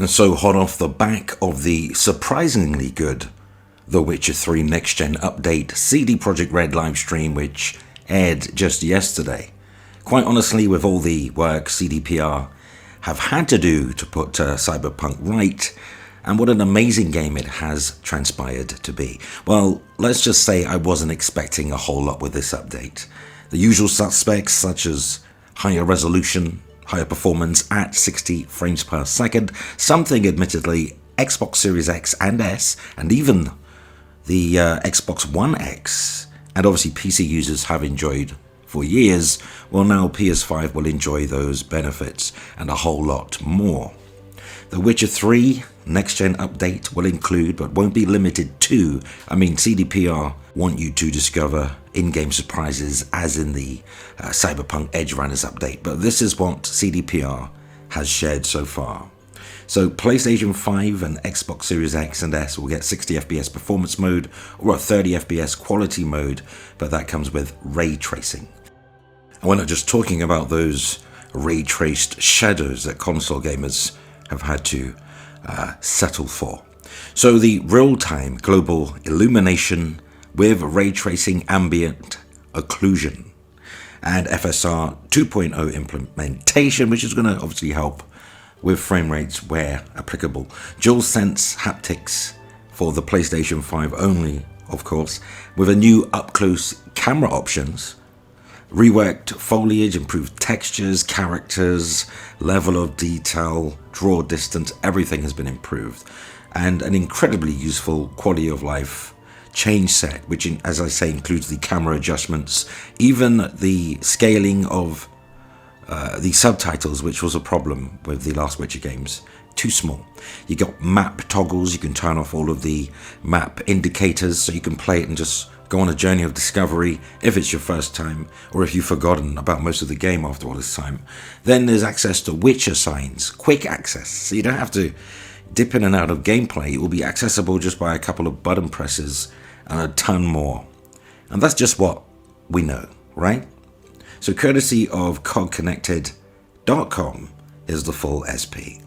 And so, hot off the back of the surprisingly good The Witcher 3 Next Gen Update CD Projekt Red live stream, which aired just yesterday. Quite honestly, with all the work CDPR have had to do to put Cyberpunk right, and what an amazing game it has transpired to be. Well, let's just say I wasn't expecting a whole lot with this update. The usual suspects, such as higher resolution, higher performance at 60 frames per second, something admittedly Xbox Series X and S, and even the Xbox One X, and obviously PC users have enjoyed for years. Well, now PS5 will enjoy those benefits and a whole lot more. The Witcher 3 Next Gen Update will include, but won't be limited to, CDPR want you to discover in-game surprises as in the Cyberpunk Edge Runners update, but this is what CDPR has shared so far. So PlayStation 5 and Xbox Series X and S will get 60 FPS performance mode or a 30 FPS quality mode, but that comes with ray tracing. And we're not just talking about those ray-traced shadows that console gamers have had to settle for. So the real-time global illumination with ray-tracing ambient occlusion and FSR 2.0 implementation, which is going to obviously help with frame rates where applicable. DualSense haptics for the PlayStation 5 only, of course, with a new up-close camera options, reworked foliage, improved textures, characters, level of detail, draw distance, everything has been improved. And an incredibly useful quality of life change set, which, as I say, includes the camera adjustments, even the scaling of the subtitles, which was a problem with the last Witcher games. Too small. You got map toggles, you can turn off all of the map indicators so you can play it and just go on a journey of discovery if it's your first time, or if you've forgotten about most of the game after all this time. Then there's access to Witcher signs, quick access, so you don't have to dip in and out of gameplay. It will be accessible just by a couple of button presses and a ton more. And that's just what we know, right? So courtesy of cogconnected.com is the full SP.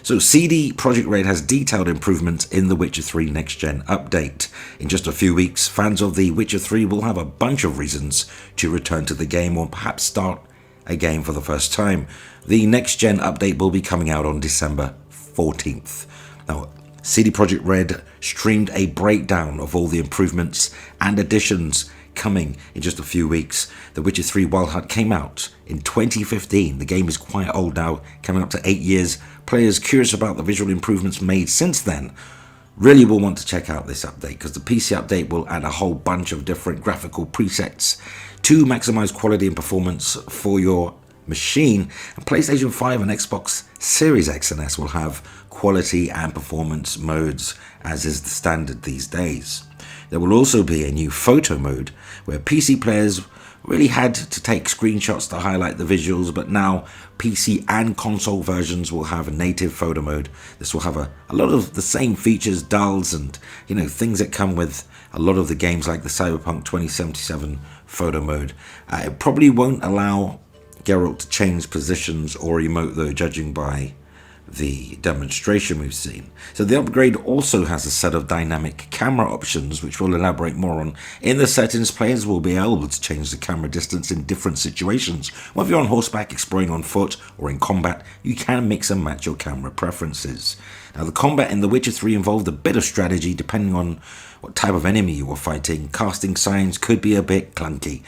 So CD Projekt Red has detailed improvements in the Witcher 3 Next Gen update. In just a few weeks, fans of the Witcher 3 will have a bunch of reasons to return to the game or perhaps start a game for the first time. The Next Gen update will be coming out on December 14th. Now, CD Projekt Red streamed a breakdown of all the improvements and additions coming in just a few weeks. The Witcher 3 Wild Hunt came out in 2015. The game is quite old now, coming up to 8 years. Players curious about the visual improvements made since then really will want to check out this update, because the PC update will add a whole bunch of different graphical presets to maximize quality and performance for your machine. And PlayStation 5 and Xbox Series X and S will have quality and performance modes, as is the standard these days. There will also be a new photo mode where PC players really had to take screenshots to highlight the visuals, but now PC and console versions will have a native photo mode. This will have a lot of the same features, dulls, and things that come with a lot of the games, like the Cyberpunk 2077 photo mode. It probably won't allow Geralt to change positions or emote, though, judging by the demonstration we've seen. So the upgrade also has a set of dynamic camera options, which we'll elaborate more on. In the settings, players will be able to change the camera distance in different situations. Whether you're on horseback, exploring on foot, or in combat, you can mix and match your camera preferences. Now, the combat in The Witcher 3 involved a bit of strategy depending on what type of enemy you were fighting. Casting signs could be a bit clunky,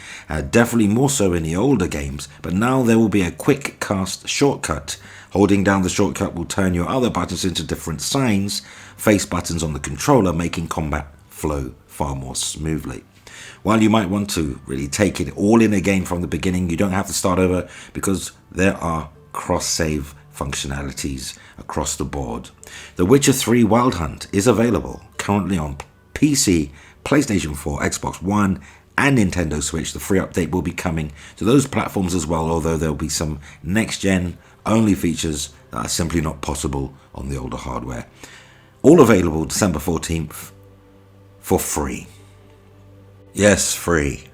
definitely more so in the older games, but now there will be a quick cast shortcut. Holding down the shortcut will turn your other buttons into different signs, face buttons on the controller, making combat flow far more smoothly. While you might want to really take it all in again from the beginning, you don't have to start over, because there are cross-save functionalities across the board. The Witcher 3 Wild Hunt is available currently on PC, PlayStation 4, Xbox One, and Nintendo Switch. The free update will be coming to those platforms as well, although there will be some next-gen only features that are simply not possible on the older hardware. All available December 14th for free. Yes, free.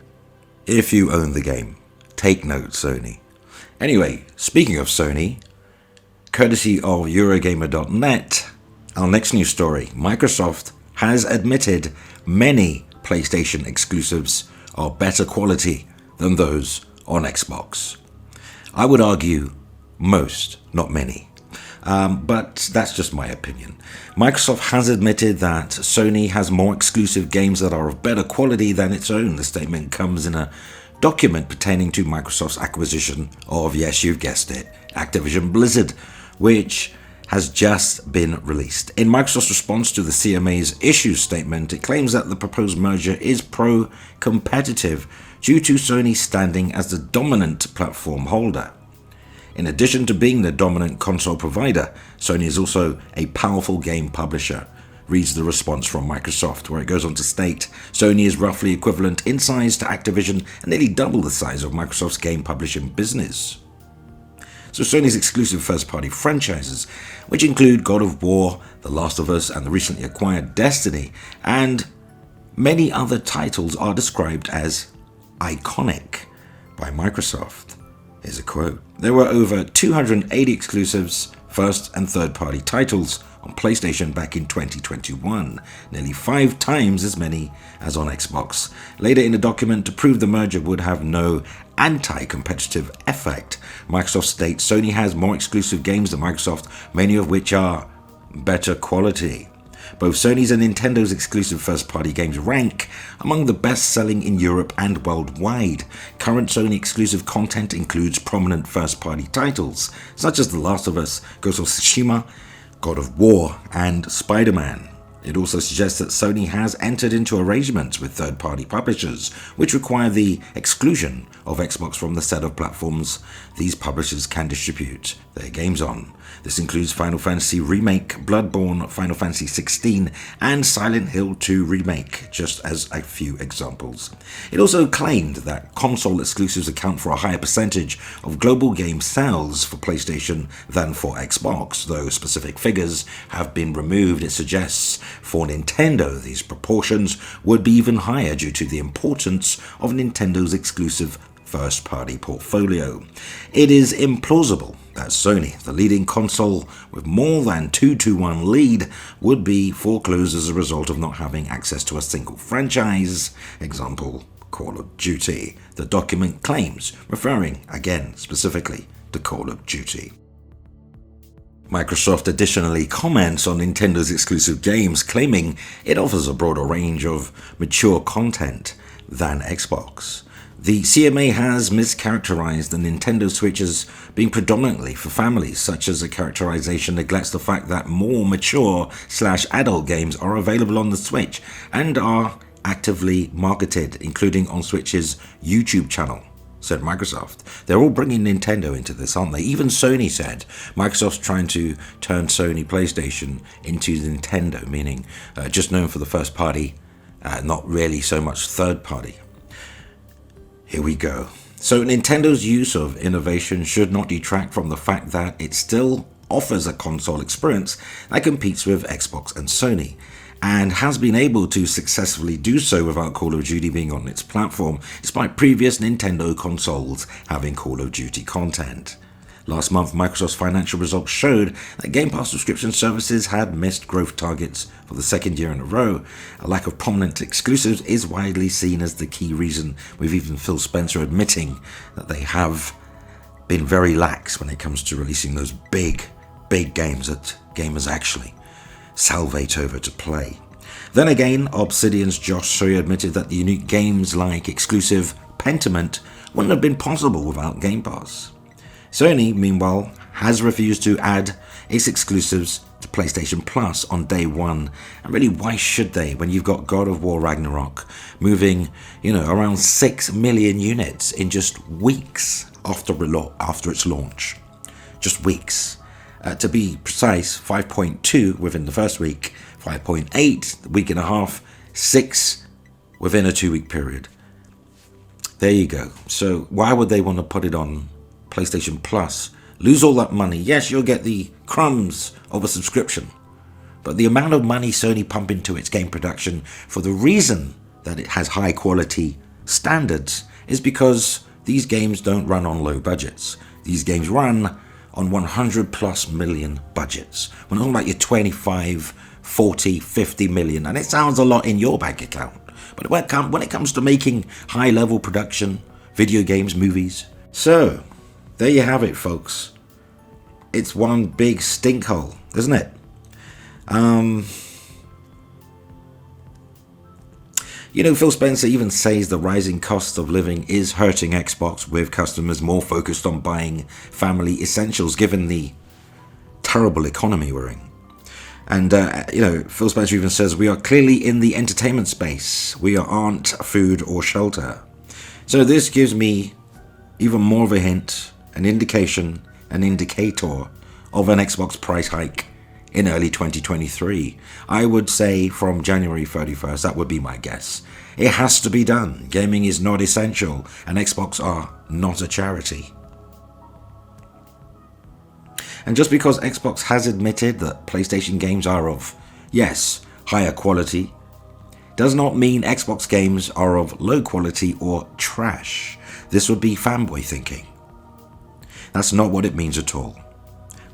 If you own the game. Take note, Sony. Anyway, speaking of Sony, courtesy of Eurogamer.net. Our next news story, Microsoft has admitted many PlayStation exclusives are better quality than those on Xbox. I would argue most, not many. But that's just my opinion. Microsoft has admitted that Sony has more exclusive games that are of better quality than its own. The statement comes in a document pertaining to Microsoft's acquisition of, yes, you've guessed it, Activision Blizzard, which has just been released. In Microsoft's response to the CMA's issues statement, it claims that the proposed merger is pro-competitive due to Sony standing as the dominant platform holder. In addition to being the dominant console provider, Sony is also a powerful game publisher, reads the response from Microsoft, where it goes on to state Sony is roughly equivalent in size to Activision and nearly double the size of Microsoft's game publishing business. So Sony's exclusive first-party franchises, which include God of War, The Last of Us, and the recently acquired Destiny, and many other titles, are described as iconic by Microsoft. Here's a quote. There were over 280 exclusives, first and third-party titles on PlayStation back in 2021, nearly 5 times as many as on Xbox. Later in the document, to prove the merger would have no anti-competitive effect, Microsoft states Sony has more exclusive games than Microsoft, many of which are better quality. Both Sony's and Nintendo's exclusive first-party games rank among the best-selling in Europe and worldwide. Current Sony exclusive content includes prominent first-party titles, such as The Last of Us, Ghost of Tsushima, God of War, and Spider-Man. It also suggests that Sony has entered into arrangements with third-party publishers, which require the exclusion of Xbox from the set of platforms these publishers can distribute their games on. This includes Final Fantasy Remake, Bloodborne, Final Fantasy XVI, and Silent Hill 2 Remake, just as a few examples. It also claimed that console exclusives account for a higher percentage of global game sales for PlayStation than for Xbox, though specific figures have been removed. It suggests for Nintendo, these proportions would be even higher due to the importance of Nintendo's exclusive first-party portfolio. It is implausible that Sony, the leading console with more than 2-1 lead, would be foreclosed as a result of not having access to a single franchise, example, Call of Duty. The document claims, referring again specifically to Call of Duty. Microsoft additionally comments on Nintendo's exclusive games, claiming it offers a broader range of mature content than Xbox. The CMA has mischaracterized the Nintendo Switch as being predominantly for families, such as a characterization neglects the fact that more mature/adult games are available on the Switch and are actively marketed, including on Switch's YouTube channel, said Microsoft. They're all bringing Nintendo into this, aren't they? Even Sony said Microsoft's trying to turn Sony PlayStation into Nintendo, meaning just known for the first party, not really so much third party. Here we go. So Nintendo's use of innovation should not detract from the fact that it still offers a console experience that competes with Xbox and Sony, and has been able to successfully do so without Call of Duty being on its platform, despite previous Nintendo consoles having Call of Duty content. Last month, Microsoft's financial results showed that Game Pass subscription services had missed growth targets for the second year in a row. A lack of prominent exclusives is widely seen as the key reason, with even Phil Spencer admitting that they have been very lax when it comes to releasing those big games that gamers actually salivate over to play. Then again, Obsidian's Josh Sawyer admitted that the unique games like exclusive Pentiment wouldn't have been possible without Game Pass. Sony, meanwhile, has refused to add its exclusives to PlayStation Plus on day one. And really, why should they when you've got God of War Ragnarok moving, around 6 million units in just weeks after its launch? Just weeks. To be precise, 5.2 within the first week, 5.8 the week and a half, 6 within a 2-week period. There you go. So why would they want to put it on PlayStation Plus, lose all that money? Yes, you'll get the crumbs of a subscription, but the amount of money Sony pump into its game production for the reason that it has high quality standards is because these games don't run on low budgets. These games run on 100 plus million budgets. We're talking about your 25, 40, 50 million, and it sounds a lot in your bank account. But when it comes to making high-level production, video games, movies. So, there you have it, folks. It's one big stink hole, isn't it? Phil Spencer even says the rising cost of living is hurting Xbox, with customers more focused on buying family essentials given the terrible economy we're in. And, Phil Spencer even says, we are clearly in the entertainment space. We aren't food or shelter. So this gives me even more of a hint, an indication, an indicator of an Xbox price hike in early 2023. I would say from January 31st, that would be my guess. It has to be done. Gaming is not essential, and Xbox are not a charity. And just because Xbox has admitted that PlayStation games are of, yes, higher quality, does not mean Xbox games are of low quality or trash. This would be fanboy thinking. That's not what it means at all.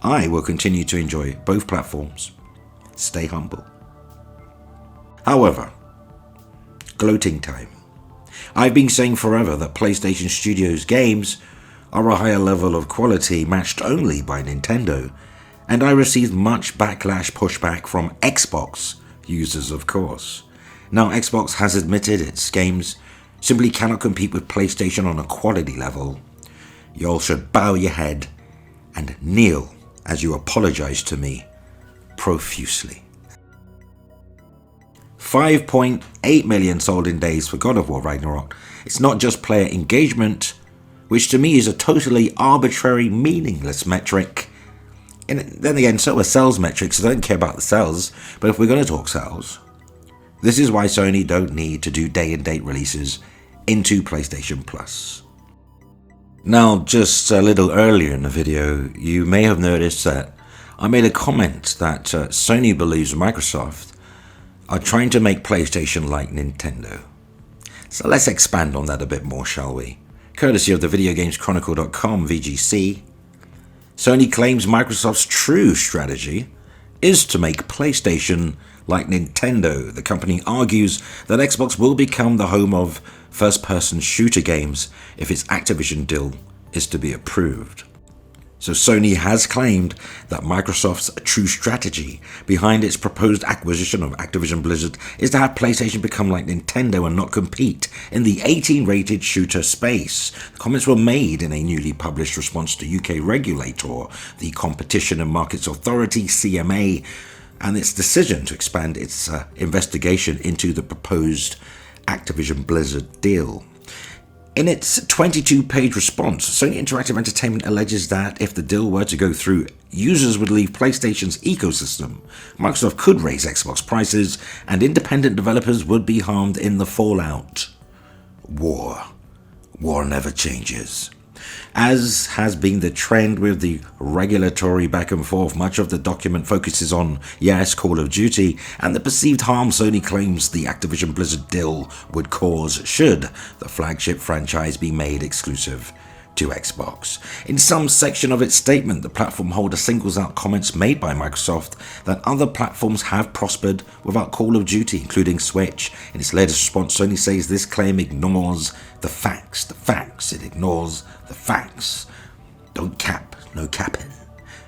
I will continue to enjoy both platforms. Stay humble. However, gloating time. I've been saying forever that PlayStation Studios games are a higher level of quality matched only by Nintendo, and I received much pushback from Xbox users, of course. Now, Xbox has admitted its games simply cannot compete with PlayStation on a quality level. You all should bow your head and kneel as you apologize to me profusely. 5.8 million sold in days for God of War Ragnarok. It's not just player engagement, which to me is a totally arbitrary, meaningless metric. And then again, so are sales metrics. I don't care about the sales, but if we're going to talk sales, this is why Sony don't need to do day-and-date releases into PlayStation Plus. Now, just a little earlier in the video, you may have noticed that I made a comment that Sony believes Microsoft are trying to make PlayStation like Nintendo. So let's expand on that a bit more, shall we? Courtesy of the VideoGamesChronicle.com VGC, Sony claims Microsoft's true strategy is to make PlayStation like Nintendo. The company argues that Xbox will become the home of first-person shooter games if its Activision deal is to be approved. So Sony has claimed that Microsoft's true strategy behind its proposed acquisition of Activision Blizzard is to have PlayStation become like Nintendo and not compete in the 18-rated shooter space. The comments were made in a newly published response to UK regulator, the Competition and Markets Authority, CMA, and its decision to expand its investigation into the proposed Activision Blizzard deal. In its 22-page response, Sony Interactive Entertainment alleges that if the deal were to go through, users would leave PlayStation's ecosystem, Microsoft could raise Xbox prices, and independent developers would be harmed in the fallout. War never changes. As has been the trend with the regulatory back and forth, much of the document focuses on, yes, Call of Duty, and the perceived harm Sony claims the Activision Blizzard deal would cause should the flagship franchise be made exclusive to Xbox. In some section of its statement, the platform holder singles out comments made by Microsoft that other platforms have prospered without Call of Duty, including Switch. In its latest response, Sony says this claim ignores the facts. It ignores the facts. Don't cap, no capping.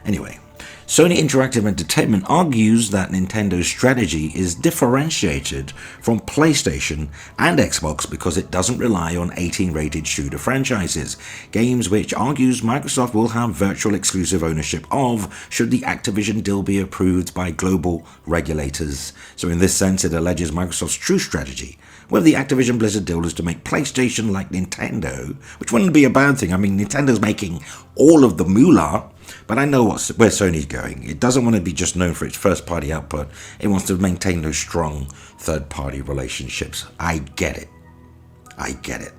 Anyway, Sony Interactive Entertainment argues that Nintendo's strategy is differentiated from PlayStation and Xbox because it doesn't rely on 18-rated shooter franchises, games which argues Microsoft will have virtual exclusive ownership of should the Activision deal be approved by global regulators. So in this sense, it alleges Microsoft's true strategy with the Activision Blizzard deal is to make PlayStation like Nintendo, which wouldn't be a bad thing. I mean, Nintendo's making all of the moolah, but I know where Sony's going. It doesn't want to be just known for its first-party output. It wants to maintain those strong third-party relationships. I get it.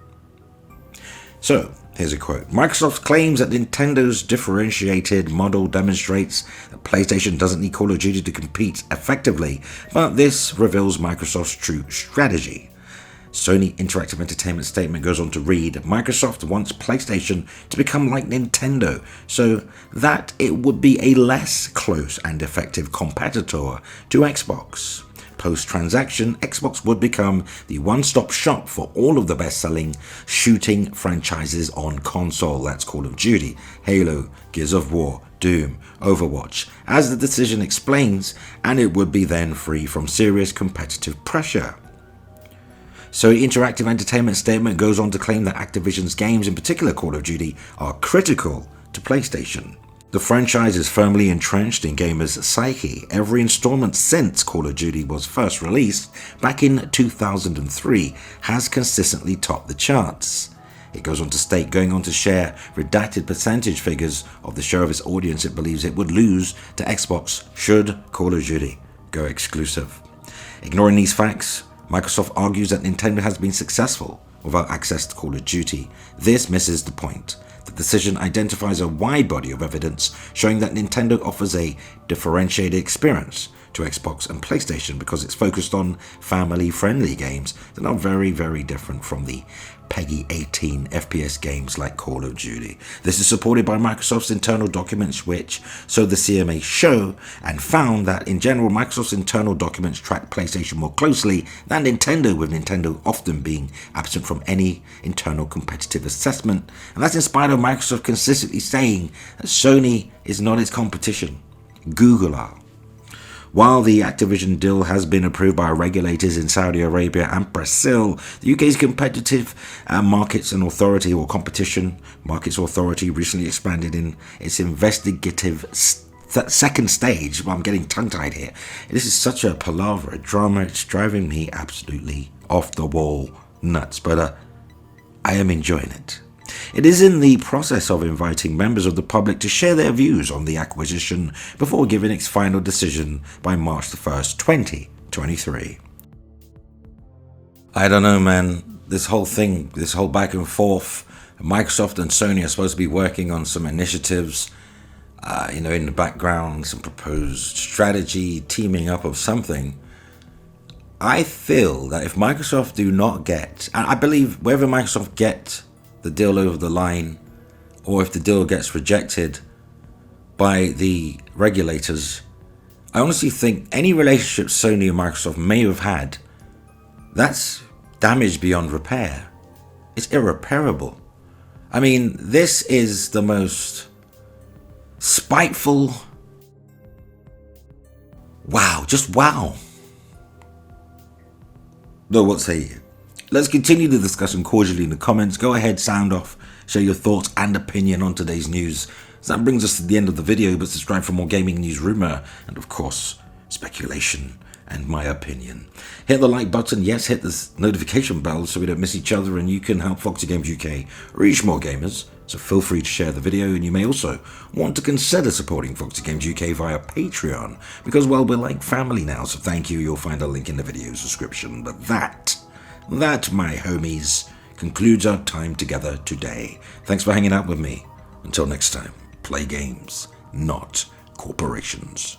So, here's a quote. Microsoft claims that Nintendo's differentiated model demonstrates that PlayStation doesn't need Call of Duty to compete effectively, but this reveals Microsoft's true strategy. Sony Interactive Entertainment statement goes on to read, Microsoft wants PlayStation to become like Nintendo, so that it would be a less close and effective competitor to Xbox. Post-transaction, Xbox would become the one-stop shop for all of the best-selling shooting franchises on console. That's Call of Duty, Halo, Gears of War, Doom, Overwatch, as the decision explains, and it would be then free from serious competitive pressure. So the Interactive Entertainment statement goes on to claim that Activision's games, in particular Call of Duty, are critical to PlayStation. The franchise is firmly entrenched in gamers' psyche. Every installment since Call of Duty was first released back in 2003 has consistently topped the charts. It goes on to state, going on to share redacted percentage figures of the share of its audience it believes it would lose to Xbox should Call of Duty go exclusive. Ignoring these facts, Microsoft argues that Nintendo has been successful without access to Call of Duty. This misses the point. The decision identifies a wide body of evidence showing that Nintendo offers a differentiated experience to Xbox and PlayStation because it's focused on family-friendly games that are very, very different from the PEGI 18 FPS games like Call of Duty. This is supported by Microsoft's internal documents, which, so the CMA show, and found that in general Microsoft's internal documents track PlayStation more closely than Nintendo, with Nintendo often being absent from any internal competitive assessment, and that's in spite of Microsoft consistently saying that Sony is not its competition. Google are. While the Activision deal has been approved by regulators in Saudi Arabia and Brazil, the UK's Competitive Markets and Authority, or Competition Markets Authority, recently expanded in its investigative second stage. Well, I'm getting tongue-tied here. This is such a palaver, a drama. It's driving me absolutely off the wall nuts, but I am enjoying it. It is in the process of inviting members of the public to share their views on the acquisition before giving its final decision by March the 1st, 2023. I don't know, man. This whole thing, this whole back and forth, Microsoft and Sony are supposed to be working on some initiatives, in the background, some proposed strategy, teaming up of something. I feel that if Microsoft do not get, and I believe whether Microsoft get the deal over the line, or if the deal gets rejected by the regulators, I honestly think any relationship Sony and Microsoft may have had, that's damage beyond repair. It's irreparable. I mean, this is the most spiteful, just wow. No, what say you? Let's continue the discussion cordially in the comments. Go ahead, sound off, share your thoughts and opinion on today's news. So that brings us to the end of the video, but subscribe for more gaming news, rumor, and of course, speculation and my opinion. Hit the like button, yes, hit the notification bell so we don't miss each other, and you can help Foxy Games UK reach more gamers. So feel free to share the video, and you may also want to consider supporting Foxy Games UK via Patreon, because, well, we're like family now, so thank you. You'll find a link in the video description. But that, my homies, concludes our time together today. Thanks for hanging out with me. Until next time, play games, not corporations.